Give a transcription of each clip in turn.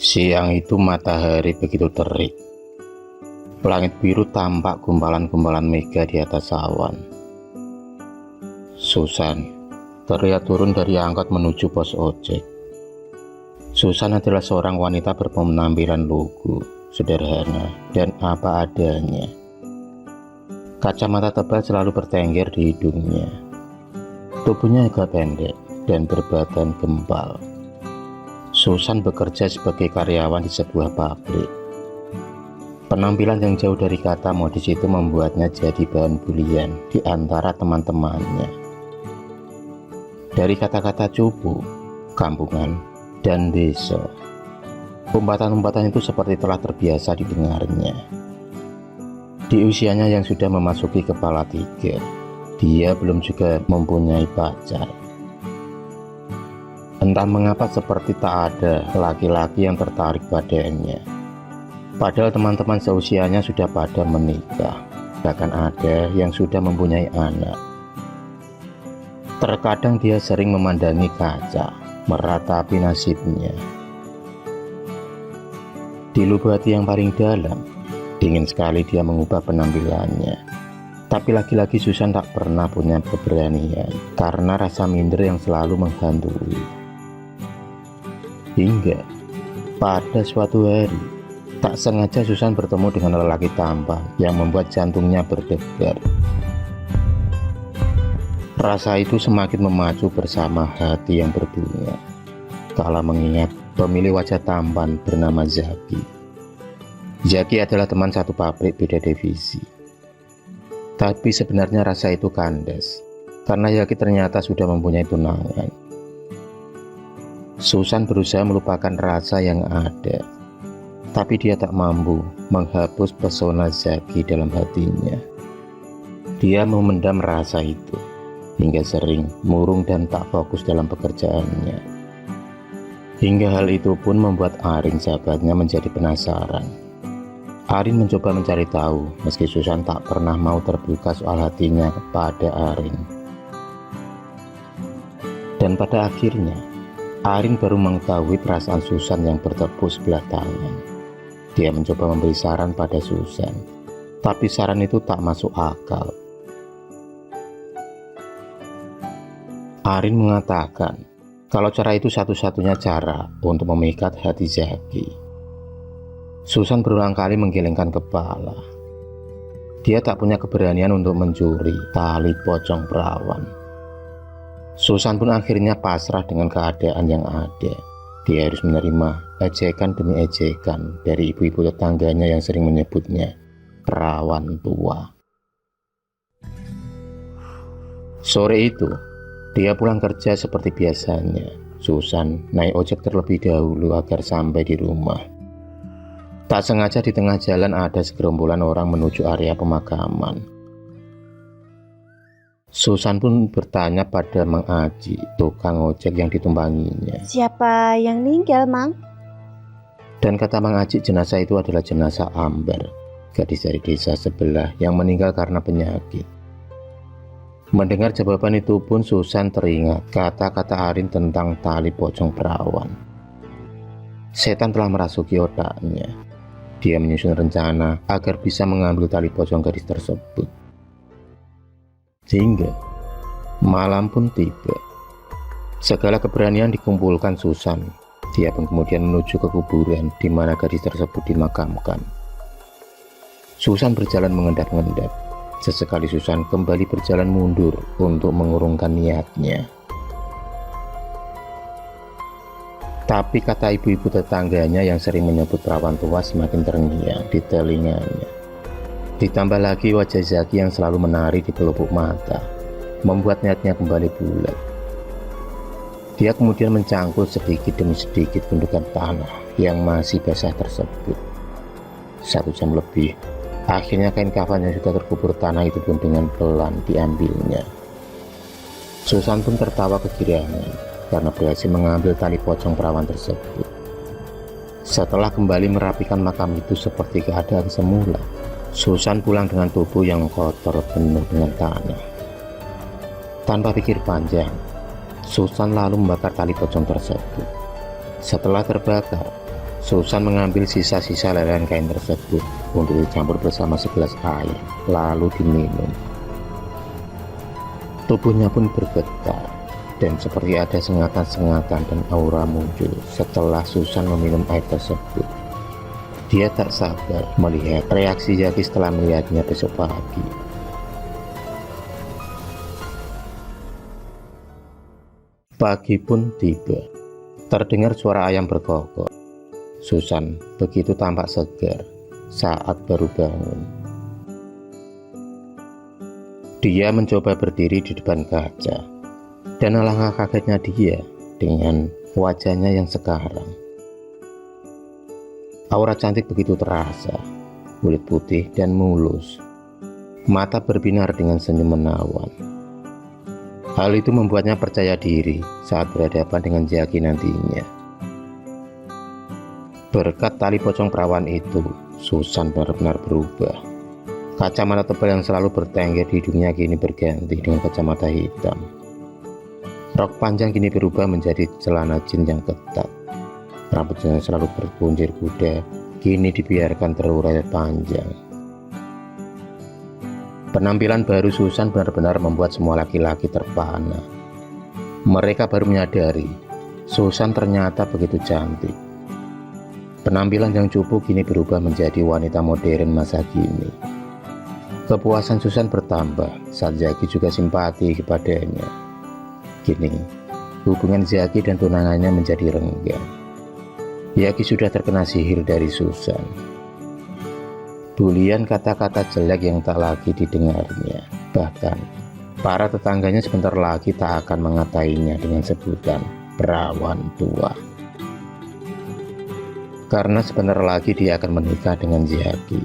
Siang itu matahari begitu terik. Langit biru tampak gumpalan-gumpalan mega di atas awan. Susan terlihat turun dari angkot menuju pos ojek. Susan adalah seorang wanita berpenampilan lugu, sederhana, dan apa adanya. Kacamata tebal selalu bertengger di hidungnya. Tubuhnya agak pendek dan berbadan gempal. Susan bekerja sebagai karyawan di sebuah pabrik. Penampilan yang jauh dari kata modis itu membuatnya jadi bahan bulian di antara teman-temannya. Dari kata-kata cupu, kampungan, dan desa, umpatan-umpatan itu seperti telah terbiasa didengarnya. Di usianya yang sudah memasuki kepala 3, dia belum juga mempunyai pacar. Entah mengapa seperti tak ada laki-laki yang tertarik padanya. Padahal teman-teman seusianya sudah pada menikah, bahkan ada yang sudah mempunyai anak. Terkadang dia sering memandangi kaca, meratapi nasibnya. Di lubuk hati yang paling dalam, ingin sekali dia mengubah penampilannya. Tapi lagi-lagi Susan tak pernah punya keberanian karena rasa minder yang selalu menghantui. Hingga pada suatu hari, tak sengaja Susan bertemu dengan lelaki tampan yang membuat jantungnya berdebar. Rasa itu semakin memacu bersama hati yang berbunga kala mengingat pemilik wajah tampan bernama Zaki. Zaki adalah teman satu pabrik beda divisi. Tapi sebenarnya rasa itu kandas karena Zaki ternyata sudah mempunyai tunangan. Susan berusaha melupakan rasa yang ada, tapi dia tak mampu menghapus pesona Zaki dalam hatinya. Dia memendam rasa itu, hingga sering murung dan tak fokus dalam pekerjaannya. Hingga hal itu pun membuat Arin sahabatnya menjadi penasaran. Arin mencoba mencari tahu, meski Susan tak pernah mau terbuka soal hatinya kepada Arin. Dan pada akhirnya, Arin baru mengetahui perasaan Susan yang bertepuk sebelah tangan. Dia mencoba memberi saran pada Susan, tapi saran itu tak masuk akal. Arin mengatakan kalau cara itu satu-satunya cara untuk memikat hati Zaki. Susan berulang kali menggelengkan kepala. Dia tak punya keberanian untuk mencuri tali pocong perawan. Susan pun akhirnya pasrah dengan keadaan yang ada. Dia harus menerima ejekan demi ejekan dari ibu-ibu tetangganya yang sering menyebutnya perawan tua. Sore itu, dia pulang kerja seperti biasanya. Susan naik ojek terlebih dahulu agar sampai di rumah. Tak sengaja di tengah jalan ada segerombolan orang menuju area pemakaman. Susan pun bertanya pada Mang Aji, tukang ojek yang ditumpanginya. Siapa yang meninggal, Mang? Dan kata Mang Aji, jenazah itu adalah jenazah Ambar, gadis dari desa sebelah yang meninggal karena penyakit. Mendengar jawaban itu pun Susan teringat kata-kata Arin tentang tali pocong perawan. Setan telah merasuki otaknya. Dia menyusun rencana agar bisa mengambil tali pocong gadis tersebut. Sehingga malam pun tiba. Segala keberanian dikumpulkan Susan. Dia pun kemudian menuju ke kuburan di mana gadis tersebut dimakamkan. Susan berjalan mengendap-endap. Sesekali Susan kembali berjalan mundur untuk mengurungkan niatnya. Tapi kata ibu-ibu tetangganya yang sering menyebut perawan tua semakin terngiang di telinganya. Ditambah lagi wajah Zaki yang selalu menari di pelupuk mata, membuat niatnya kembali bulat. Dia kemudian mencangkul sedikit demi sedikit gundukan tanah yang masih basah tersebut. 1 jam lebih, akhirnya kain kafan yang sudah terkubur tanah itu pun dengan pelan diambilnya. Susan pun tertawa kegirangan karena berhasil mengambil tali pocong perawan tersebut. Setelah kembali merapikan makam itu seperti keadaan semula, Susan pulang dengan tubuh yang kotor penuh dengan tanah. Tanpa pikir panjang, Susan lalu membakar tali pocong tersebut. Setelah terbakar, Susan mengambil sisa-sisa lelehan kain tersebut untuk dicampur bersama segelas air, lalu diminum. Tubuhnya pun bergetar, dan seperti ada sengatan-sengatan dan aura muncul setelah Susan meminum air tersebut. Dia tak sabar melihat reaksi Jaki setelah melihatnya besok pagi. Pagi pun tiba. Terdengar suara ayam berkokok. Susan begitu tampak segar saat baru bangun. Dia mencoba berdiri di depan kaca, dan alangkah kagetnya dia dengan wajahnya yang sekarang. Aura cantik begitu terasa, kulit putih dan mulus, mata berbinar dengan senyum menawan. Hal itu membuatnya percaya diri saat berhadapan dengan Jaki nantinya. Berkat tali pocong perawan itu, Susan benar-benar berubah. Kacamata tebal yang selalu bertengger di hidungnya kini berganti dengan kacamata hitam. Rok panjang kini berubah menjadi celana jin yang ketat. Rambutnya yang selalu berpunjir kuda kini dibiarkan terurai panjang. Penampilan baru Susan benar-benar membuat semua laki-laki terpana. Mereka baru menyadari Susan ternyata begitu cantik. Penampilan yang cupu kini berubah menjadi wanita modern masa kini. Kepuasan Susan bertambah saat Jaki juga simpati kepadanya. Kini, hubungan Jaki dan tunangannya menjadi renggang. Jaki sudah terkena sihir dari Susan. Bulian kata-kata jelek yang tak lagi didengarnya. Bahkan, para tetangganya sebentar lagi tak akan mengatainya dengan sebutan perawan tua. Karena sebentar lagi dia akan menikah dengan Jaki.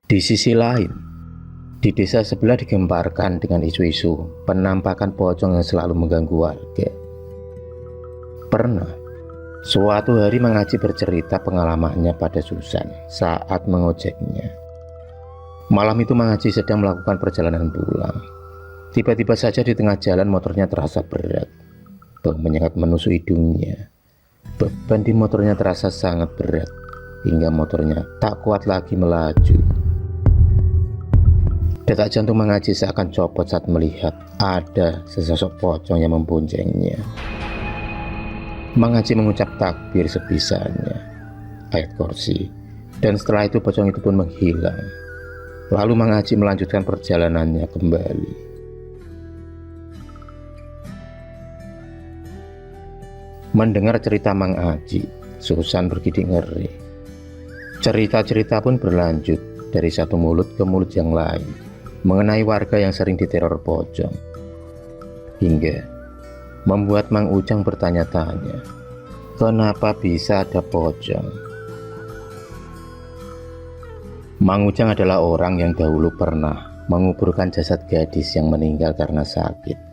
Di sisi lain, di desa sebelah digemparkan dengan isu-isu penampakan pocong yang selalu mengganggu warga. Pernah, suatu hari Mengaji bercerita pengalamannya pada Susan saat mengojeknya. Malam itu Mengaji sedang melakukan perjalanan pulang. Tiba-tiba saja di tengah jalan motornya terasa berat. Bau menyengat menusuk hidungnya. Beban di motornya terasa sangat berat hingga motornya tak kuat lagi melaju. Detak jantung Mengaji seakan copot saat melihat ada sesosok pocong yang memboncengnya. Mengaji mengucap takbir sebisanya, ayat kursi, dan setelah itu pocong itu pun menghilang. Lalu Mengaji melanjutkan perjalanannya kembali. Mendengar cerita Mang Aji, Susan bergidik ngeri. Cerita-cerita pun berlanjut dari satu mulut ke mulut yang lain mengenai warga yang sering diteror pocong, hingga membuat Mang Ujang bertanya-tanya, kenapa bisa ada pocong? Mang Ujang adalah orang yang dahulu pernah menguburkan jasad gadis yang meninggal karena sakit.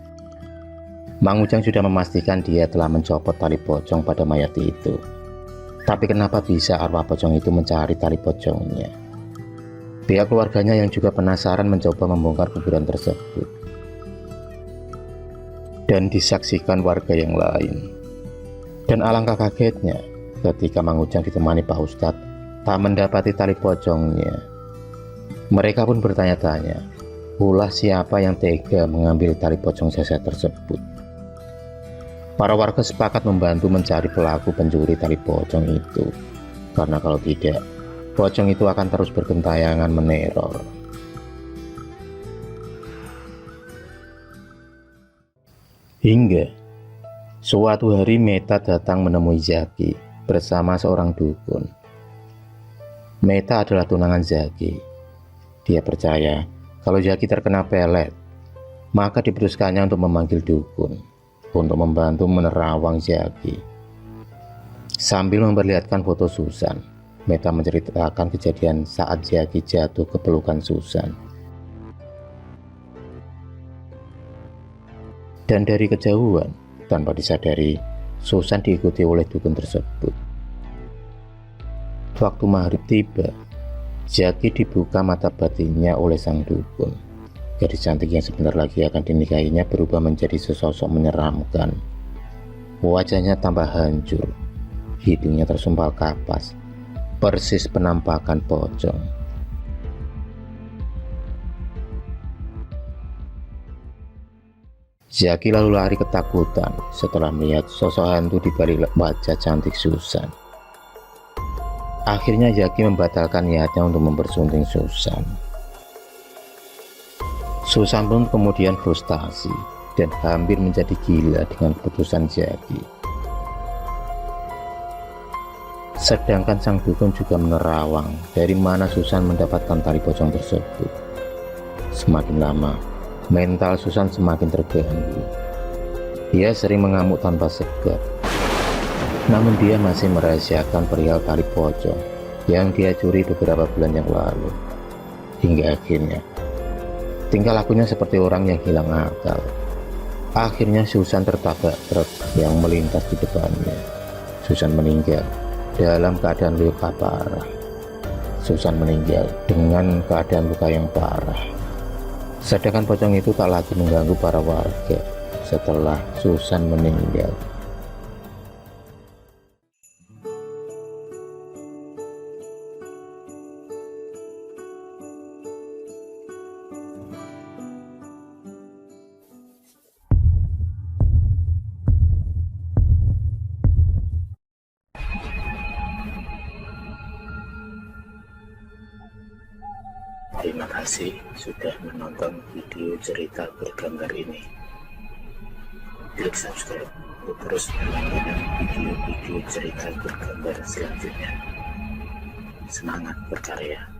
Mang Ujang sudah memastikan dia telah mencopot tali pocong pada mayat itu. Tapi kenapa bisa arwah pocong itu mencari tali pocongnya? Pihak keluarganya yang juga penasaran mencoba membongkar kuburan tersebut. Dan disaksikan warga yang lain. Dan alangkah kagetnya ketika Mang Ujang ditemani Pak Ustadz tak mendapati tali pocongnya. Mereka pun bertanya-tanya, ulah siapa yang tega mengambil tali pocong jasad tersebut. Para warga sepakat membantu mencari pelaku pencuri tali pocong itu, karena kalau tidak, pocong itu akan terus bergentayangan meneror. Hingga suatu hari Meta datang menemui Jaki bersama seorang dukun. Meta adalah tunangan Jaki. Dia percaya kalau Jaki terkena pelet, maka diputuskannya untuk memanggil dukun untuk membantu menerawang Jaki. Sambil memperlihatkan foto Susan, Meta menceritakan kejadian saat Jaki jatuh ke pelukan Susan. Dan dari kejauhan, tanpa disadari, Susan diikuti oleh dukun tersebut. Waktu maghrib tiba, Jaki dibuka mata batinnya oleh sang dukun. Gadis cantik yang sebentar lagi akan dinikahinya berubah menjadi sesosok menyeramkan. Wajahnya tambah hancur, hidungnya tersumpal kapas, persis penampakan pocong. Zaki lalu lari ketakutan setelah melihat sosok hantu di balik wajah cantik Susan. Akhirnya Zaki membatalkan niatnya untuk mempersunting Susan. Susan pun kemudian frustasi dan hampir menjadi gila dengan keputusan Zaki. Sedangkan sang dukun juga menerawang dari mana Susan mendapatkan tali pocong tersebut. Semakin lama, mental Susan semakin terganggu. Dia sering mengamuk tanpa sebab. Namun dia masih merahasiakan perihal tali pocong yang dia curi beberapa bulan yang lalu. Hingga akhirnya, tingkah lakunya seperti orang yang hilang akal. Akhirnya Susan tertabrak truk yang melintas di depannya. Susan meninggal dalam keadaan luka parah. Susan meninggal dengan keadaan luka yang parah. Sedangkan pocong itu tak lagi mengganggu para warga setelah Susan meninggal. Terima kasih sudah menonton video cerita bergambar ini. Klik subscribe untuk terus mendapatkan video-video cerita bergambar selanjutnya. Semangat berkarya.